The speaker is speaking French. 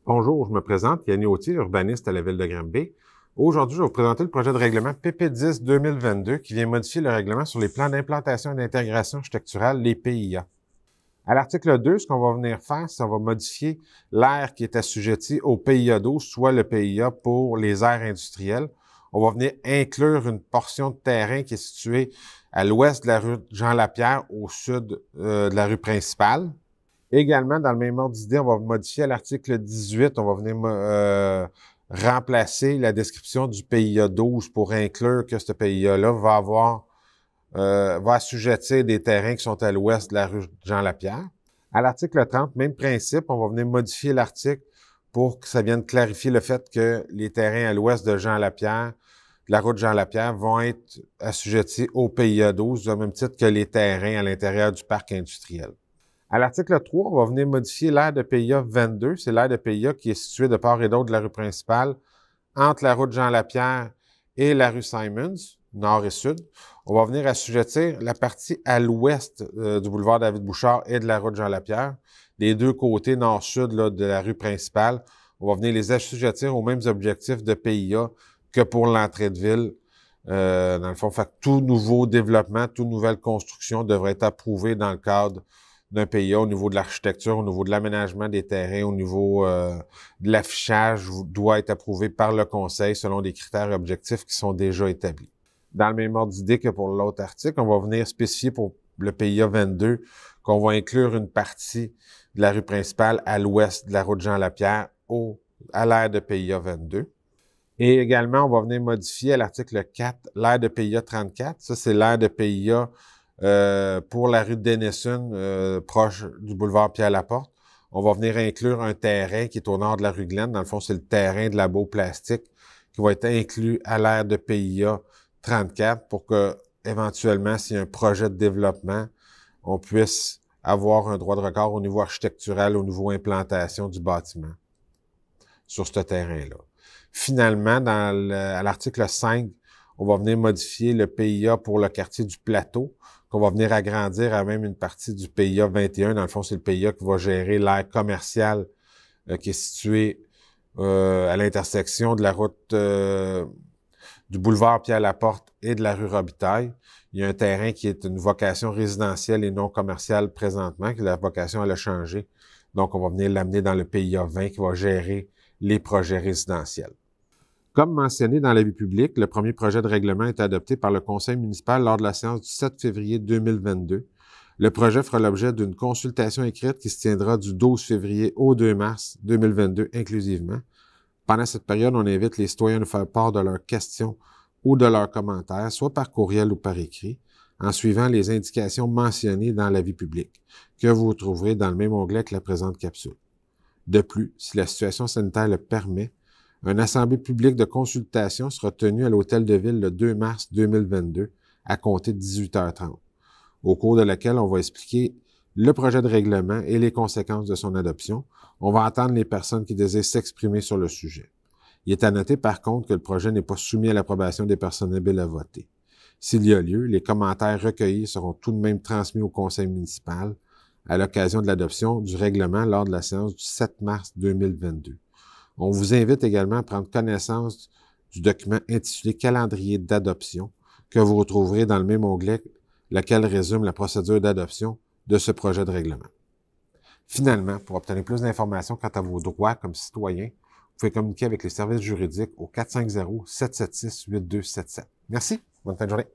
Bonjour, je me présente, Yanni Autier, urbaniste à la Ville de Granby. Aujourd'hui, je vais vous présenter le projet de règlement PP10-2022 qui vient modifier le règlement sur les plans d'implantation et d'intégration architecturale, les PIA. À l'article 2, ce qu'on va venir faire, c'est qu'on va modifier l'aire qui est assujetti au PIA 12, soit le PIA pour les aires industrielles. On va venir inclure une portion de terrain qui est située à l'ouest de la rue Jean-Lapierre, au sud de la rue principale. Également, dans le même ordre d'idée, on va modifier à l'article 18, on va venir remplacer la description du PIA 12 pour inclure que ce PIA-là va assujettir des terrains qui sont à l'ouest de la rue Jean-Lapierre. À l'article 30, même principe, on va venir modifier l'article pour que ça vienne clarifier le fait que les terrains à l'ouest de Jean-Lapierre, de la route Jean-Lapierre, vont être assujettis au PIA 12, au même titre que les terrains à l'intérieur du parc industriel. À l'article 3, on va venir modifier l'aire de PIA 22. C'est l'aire de PIA qui est située de part et d'autre de la rue principale, entre la route Jean-Lapierre et la rue Simons, nord et sud. On va venir assujettir la partie à l'ouest du boulevard David-Bouchard et de la route Jean-Lapierre, les deux côtés nord-sud de la rue principale. On va venir les assujettir aux mêmes objectifs de PIA que pour l'entrée de ville. Dans le fond, fait que tout nouveau développement, toute nouvelle construction devrait être approuvé dans le cadre d'un PIA au niveau de l'architecture, au niveau de l'aménagement des terrains, au niveau de l'affichage, doit être approuvé par le Conseil selon des critères objectifs qui sont déjà établis. Dans le même ordre d'idée que pour l'autre article, on va venir spécifier pour le PIA 22 qu'on va inclure une partie de la rue principale à l'ouest de la route Jean-Lapierre à l'aire de PIA 22. Et également, on va venir modifier à l'article 4 l'aire de PIA 34. Ça, c'est l'aire de PIA pour la rue Denison, proche du boulevard Pierre-Laporte. On va venir inclure un terrain qui est au nord de la rue Glenn. Dans le fond, c'est le terrain de labo plastique qui va être inclus à l'aire de PIA 34 pour que, éventuellement, s'il y a un projet de développement, on puisse avoir un droit de regard au niveau architectural, au niveau implantation du bâtiment sur ce terrain-là. Finalement, à l'article 5, on va venir modifier le PIA pour le quartier du Plateau, qu'on va venir agrandir à même une partie du PIA 21. Dans le fond, c'est le PIA qui va gérer l'aire commerciale qui est située à l'intersection de la route du boulevard Pierre-Laporte et de la rue Robitaille. Il y a un terrain qui est une vocation résidentielle et non commerciale présentement, que la vocation elle a changé. Donc, on va venir l'amener dans le PIA 20 qui va gérer les projets résidentiels. Comme mentionné dans l'avis public, le premier projet de règlement est adopté par le Conseil municipal lors de la séance du 7 février 2022. Le projet fera l'objet d'une consultation écrite qui se tiendra du 12 février au 2 mars 2022 inclusivement. Pendant cette période, on invite les citoyens à nous faire part de leurs questions ou de leurs commentaires, soit par courriel ou par écrit, en suivant les indications mentionnées dans l'avis public, que vous trouverez dans le même onglet que la présente capsule. De plus, si la situation sanitaire le permet, une assemblée publique de consultation sera tenue à l'Hôtel de Ville le 2 mars 2022 à compter de 18h30, au cours de laquelle on va expliquer le projet de règlement et les conséquences de son adoption. On va entendre les personnes qui désirent s'exprimer sur le sujet. Il est à noter par contre que le projet n'est pas soumis à l'approbation des personnes habiles à voter. S'il y a lieu, les commentaires recueillis seront tout de même transmis au Conseil municipal à l'occasion de l'adoption du règlement lors de la séance du 7 mars 2022. On vous invite également à prendre connaissance du document intitulé « Calendrier d'adoption » que vous retrouverez dans le même onglet, lequel résume la procédure d'adoption de ce projet de règlement. Finalement, pour obtenir plus d'informations quant à vos droits comme citoyen, vous pouvez communiquer avec les services juridiques au 450-776-8277. Merci, bonne fin de journée.